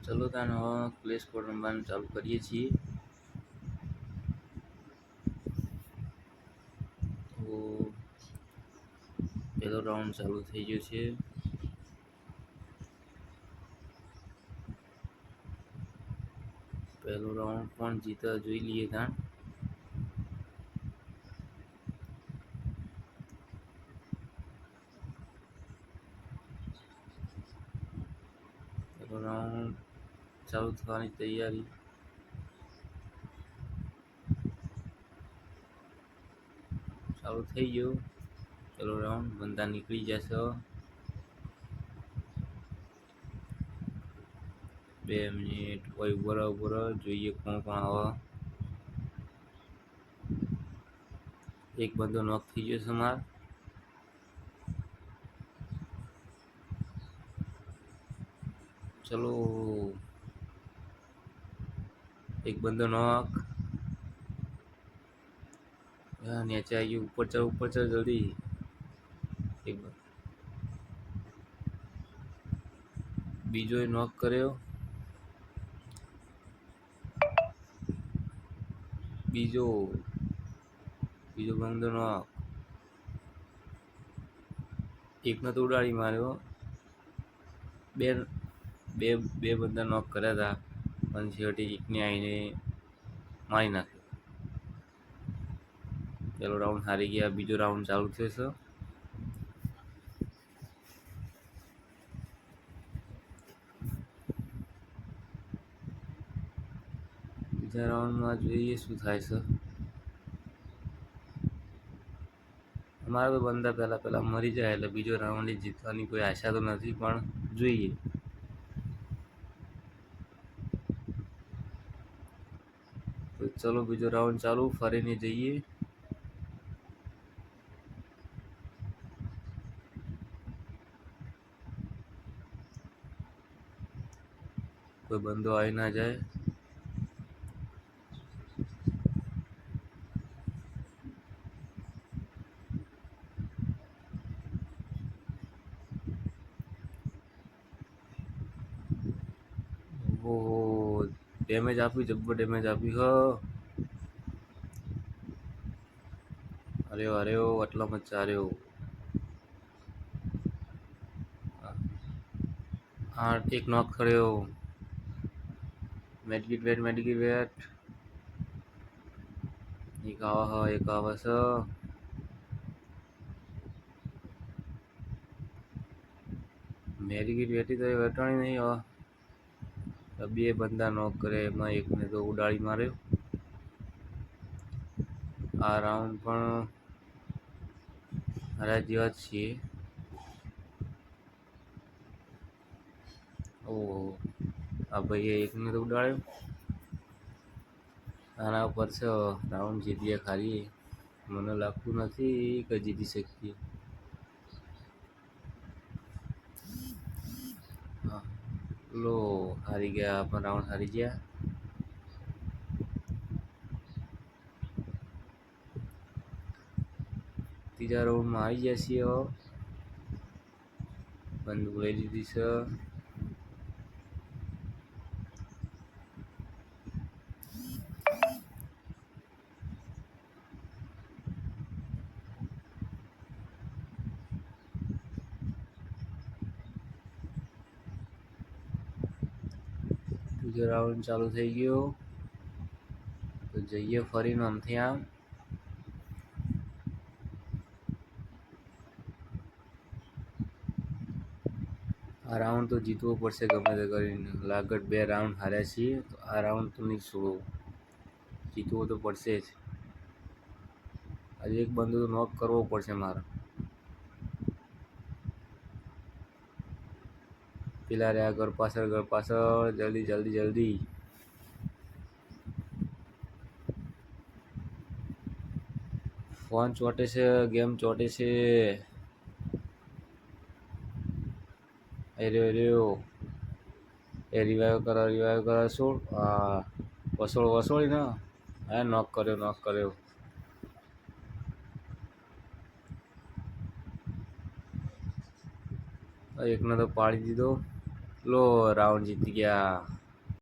ચલો તાન હવે પ્લે સ્કોર રમવાનું ચાલુ કરીએ છીએ. તો પહેલો રાઉન્ડ ચાલુ થઈ ગયો છે. પહેલો રાઉન્ડ કોણ જીતે જોઈ લઈએ તાન. પહેલો રાઉન્ડ ચાલુ થવાની તૈયારી. ચાલુ થઈ ગયો. પહેલો રાઉન્ડ બંદા નીકળી જશે. 2 મિનિટ કોઈ ઉભો રહો જોઈએ કોણ આવે. એક બંદો નોક થઈ ગયો છે માર. ચલો એક બંદો નોક. નીચે આવી ગયું. ઉપર ચડ જલ્દી. બીજો નોક કર્યો. બીજો બંદો નોક. એકને તો ઉડાડી માર્યો. બે બંદા નોક કર્યા હતા પણ છેવટે એકને આવીને મારી નાખ્યો. પહેલો રાઉન્ડ હારી ગયા. બીજો રાઉન્ડ ચાલુ થયો છે. બીજા રાઉન્ડમાં જોઈએ શું થાય છે. અમારા તો બંદા પહેલા મરી જાય એટલે બીજો રાઉન્ડ જીતવાની કોઈ આશા તો નથી, પણ જોઈએ. તો ચલો બીજો રાઉન્ડ ચાલુ. ફરીને જઈએ. કોઈ બંદો આવી ના જાય. ડેમેજ આપ્યું. જબ્બર ડેમેજ આપ્યું. અરે આટલા મચ્ચા રહ્યો. 8 એક નોક કર્યો. મેડિકેટ વેટ. એક આવે છે. મેડિકેટ વેટી તો વેટાણી નહીં આવે. બે બંદા નોક કરે એમાં એકને તો ઉડાડી માર્યો. આ રાઉન્ડ પણ હારા જેવા જ છીએ. આ ભાઈએ એકને તો ઉડાડ્યો. આના ઉપર છે રાઉન્ડ જીતીએ ખાલી. મને લાગતું નથી કે જીતી શકીએ. હારી ગયા. પણ રાઉન્ડ હારી ગયા. ત્રીજા રાઉન્ડમાં આવી ગયા છીએ. બંદૂક લઈ લીધી છે. ત્રીજો રાઉન્ડ ચાલુ થઈ ગયો. તો જઈએ ફરીને આમથી આમ. આ રાઉન્ડ તો જીતવો પડશે ગમે તે કરીને. લાગત 2 રાઉન્ડ હાર્યા છીએ તો આ રાઉન્ડ તો નહીં છોડવો. જીતવો તો પડશે જ. આજે એક બંદો તો નોક કરવો પડશે મારે. પેલા રહ્યા ઘર પાછળ. જલ્દી. ફોન ચોટે છે. ગેમ ચોટે છે. રહ્યો. રિવાઈવ કરો. વસોળી ને. નોક કર્યો. એકને તો પાડી દીધો. રાઉન્ડ જીતી ગયા.